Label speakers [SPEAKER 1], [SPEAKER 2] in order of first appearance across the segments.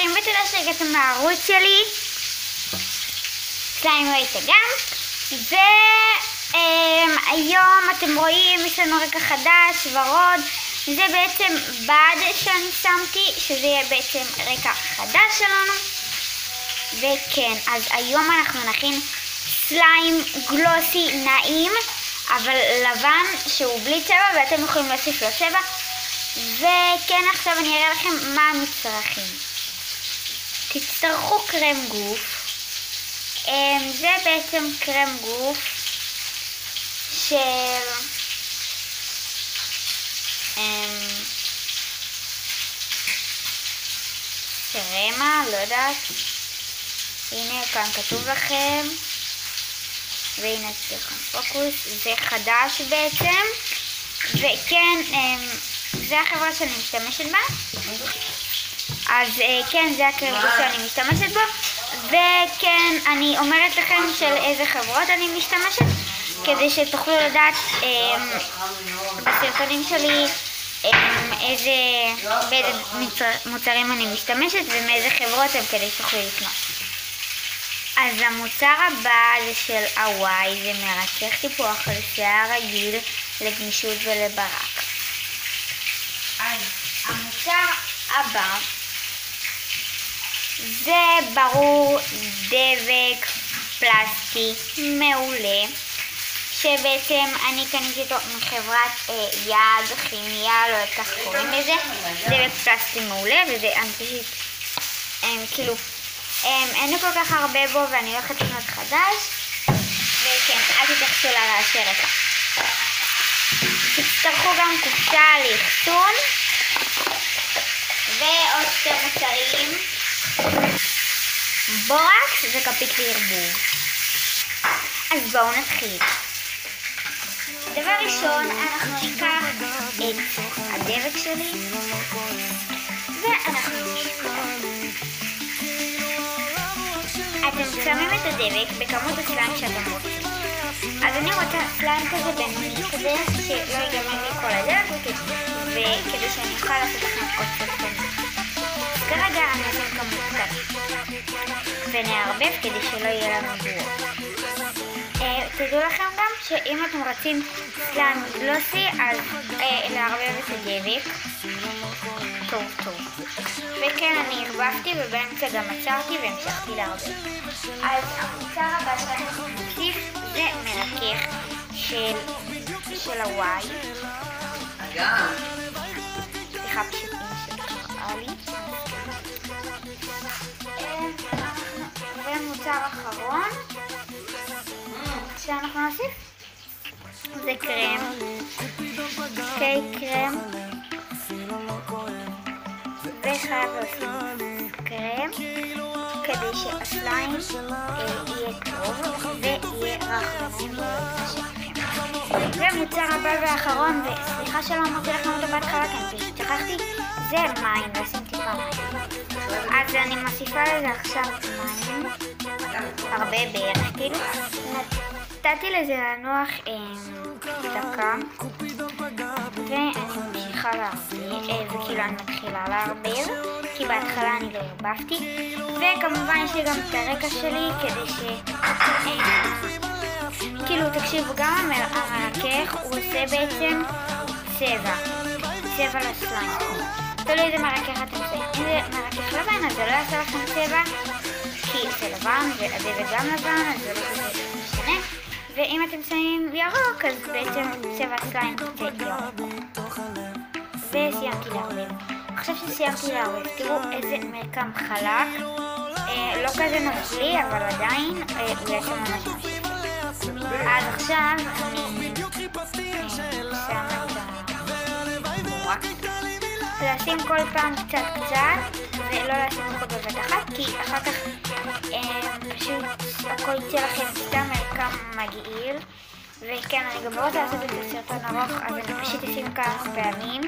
[SPEAKER 1] חברים, ותודה שהגעתם לערוץ שלי, סליים ראית גם, והיום אתם רואים, יש לנו רקע חדש, ורוד, זה בעצם בד שאני שמתי, שזה יהיה בעצם רקע חדש שלנו, וכן, אז היום אנחנו נכין סליים גלוסי נעים, אבל לבן שהוא בלי צבע, ואתם יכולים להוסיף לו צבע. וכן, עכשיו אני אראה לכם מה המצרכים. תצטרכו קרם גוף. זה בעצם קרם גוף של קרמה, לא יודעת. הנה כאן כתוב לכם, והנה אצלכם פוקוס, זה חדש בעצם, וכן, זה החברה שאני משתמשת בה, אז כן, זה הקרם שאני משתמשת בו, וכן, אני אומרת לכם של איזה חברות אני משתמשת, כדי שתוכלו לדעת בסרטונים שלי באיזה מוצרים אני משתמשת ומאיזה חברות הם, כדי שתוכלו לקנות. אז המוצר הבא זה של הוואי, זה מרצח טיפוח על שיער רגיל לגמישות ולברק. אז המוצר הבא זה ברור דבק פלסטי מעולה, שבעצם אני קניתי אותו מחברת יד כימיה, לא יודעת כך קוראים לזה, דבק פלסטי מעולה, וזה פשוט כאילו אין לי כל כך הרבה בו ואני הולכת לקנות חדש, וכן, אל תתייחסו לרעשי רקע. תצטרכו גם קופסה לאחסון ועוד שתי מוצרים, בורקס וכפית לערבוב. אז בואו נתחיל. דבר ראשון, אנחנו ניקח את הדבק שלי ואנחנו נשפוך. אתם שמים את הדבק בכמות הסליים שאתם רוצים. אז אני רוצה סליים כזה בינוני, כזה שלא ייגמר לי כל הדבק, וכדי שאני אוכל לעשות לכם עוד סרטונים. אז כרגע אני אשים כמות קטנה ונערבב כדי שלא יהיה לנו גרוע. תדעו לכם גם שאם אתם רוצים סליים גלוסי, אז לערבב את הדבק טוב טוב. וכן, אני הרבבתי ובאמצע גם עצרתי והמשכתי לערבב. אז המוצר הבא שאנחנו נוסיף זה מרכך של הוואי. סליחה, פשוט אמא שלי קראה לי. ומוצר אחרון שאנחנו נוסיף זה קרם, קרם, וחייב להוסיף קרם כדי שהסליים יהיה טוב ויהיה רך ונעים. והמוצר הבא והאחרון, וסליחה שלא אמרתי לכם אותו בהתחלה, כי אני פשוט שכחתי, זה מים, לשים טיפה מים. אז אני מוסיפה לזה עכשיו מים, הרבה בערך כאילו. נתתי לזה לנוח דקה, ואני ממשיכה לערבב, וכאילו אני מתחילה לערבב, כי בהתחלה אני לא הרבבתי, וכמובן יש לי גם את הרקע שלי כדי ש... כאילו תקשיבו, גם המרכך הוא עושה בעצם צבע לסליים. תלוי איזה מרכך אתם עושים. אם זה מרכך לבן אז זה לא יעשה לכם צבע, כי זה לבן והדבק גם לבן, אז זה לא כזה משנה. ואם אתם שמים ירוק, אז בעצם צבע הסליים יוצא ירוק. וסיימתי לערבב. עכשיו שסיימתי לערבב, תראו איזה מרקם חלק. לא כזה נוזלי, אבל עדיין הוא יעשה ממש ממש. אז עכשיו אני שמה את הבורקס. לשים כל פעם קצת ולא לשים הכל בבת אחת, כי אחר כך פשוט הכל יצא לכם סתם מרקם מגעיל. וכן, אני גם לא רוצה לעשות את זה סרטון ארוך, אז אני פשוט אשים כמה פעמים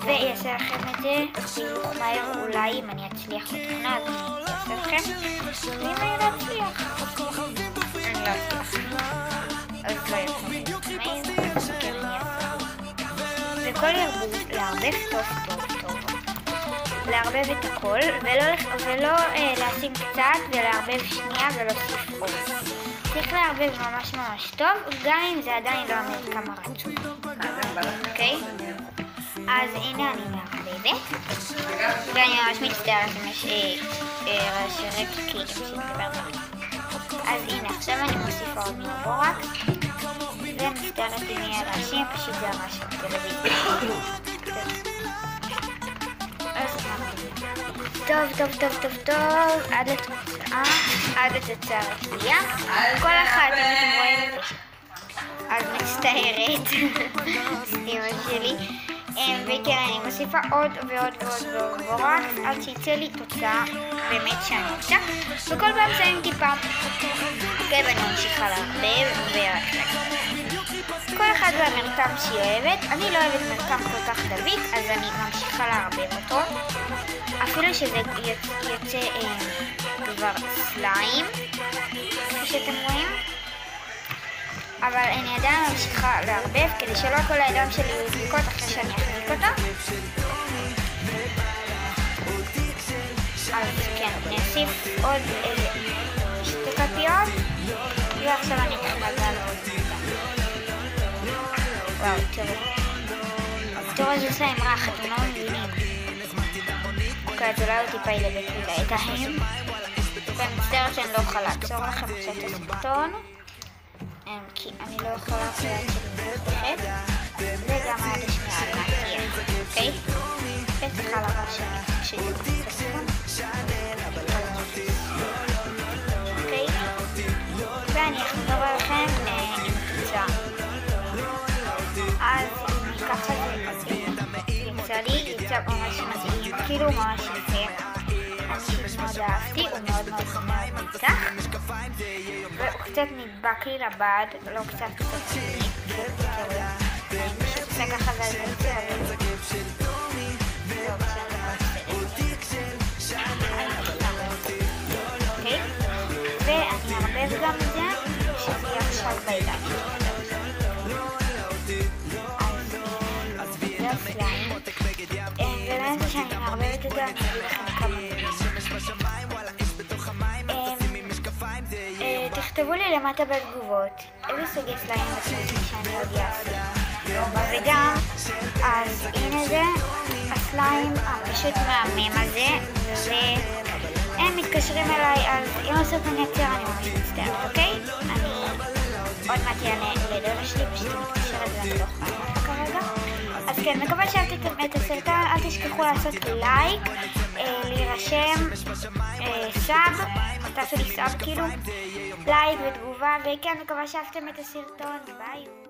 [SPEAKER 1] ויעשה לכם את זה בהילוך מהר. אולי אם אני אצליח בתוכנה אז אני אעשה לכם, ואם אני לא אצליח אני לא אצליח, אז לא יעשה מהר, אז כן אני אעשה. וכל לערבב טוב טוב טוב. לערבב את הכל, ולא לשים קצת ולערבב שנייה ולהוסיף עוד. צריך לערבב ממש ממש טוב, גם אם זה עדיין לא המרקם הרצוי. אוקיי? אז הנה אני מערבבת, ואני ממש מצטערת אם יש רעשי רקע כי שמדבר דרכי. אז הנה, עכשיו אני מוסיפה עוד מבורקס, ומסתערת אם יהיה רעשים, פשוט זה הרעש של טלוויזיה. טוב, עד לתוצאה רצויה. כל אחד, אם אתם רואים, אז מצטערת, סתימה שלי. וכן, אני מוסיפה עוד ועוד בורקס עד שיצא לי תוצאה באמת שאני רוצה, וכל פעם שמים טיפה. אוקיי, ואני ממשיכה לערבב כל אחד והמרקם שהיא אוהבת. אני לא אוהבת מרקם כל כך דביק, אז אני ממשיכה לערבב אותו אפילו שזה יוצא כבר סליים, כפי שאתם רואים. אבל אני עדיין ממשיכה לערבב כדי שלא כל הידיים שלי יהיו דביקות אחרי שאני אחזיק אותה. אז כן, אני אוסיף עוד שתי כפיות, ועכשיו אני אתחיל עוד. וואו, תראו איזה עושה עם רח, אתם לא מבינים. אוקיי, אז אולי הוא טיפה ילבק לי לידיים. ואני מצטערת שאני לא אוכל לעצור לכם עכשיו את הסרטון, כי אני לא יכולה לדעת שלי מבוטחת, וגם עד השנייה על מעטייה, אוקיי? וסליחה לרעש שזה בסרטון. אוקיי? ואני אחזור עליכם עם תוצאה. אז ככה זה יצא ממש מדהים, כאילו ממש יפה. אני מאוד אהבתי, הוא מאוד מתח, והוא קצת נדבק לי לבד, לא קצת לי, אני פשוט עושה ככה ועל זה אוקיי? ואני אערבב גם את זה, שזה יהיה עכשיו בידיים. אז זה הסליים, ובאמת שאני מערבבת את זה, אני אגיד לכם כמה מילים. תכתבו לי למטה בתגובות איזה סוגי סליים אתם רוצים שאני עוד אעשה. וגם, אז הנה זה הסליים הפשוט מהמם הזה, והם מתקשרים אליי, אז אם הסרטון יצר אני ממש מצטערת, אוקיי? אני עוד מעט יענה לדודה שלי, פשוט מתקשרת ואני לא יכולה כרגע. אז כן, מקווה שאהבתם את הסרטון, אל תשכחו לעשות לייק, להירשם, סאב, תעשו לי סאב כאילו, לייק ותגובה, וכן, מקווה שאהבתם את הסרטון, ביי.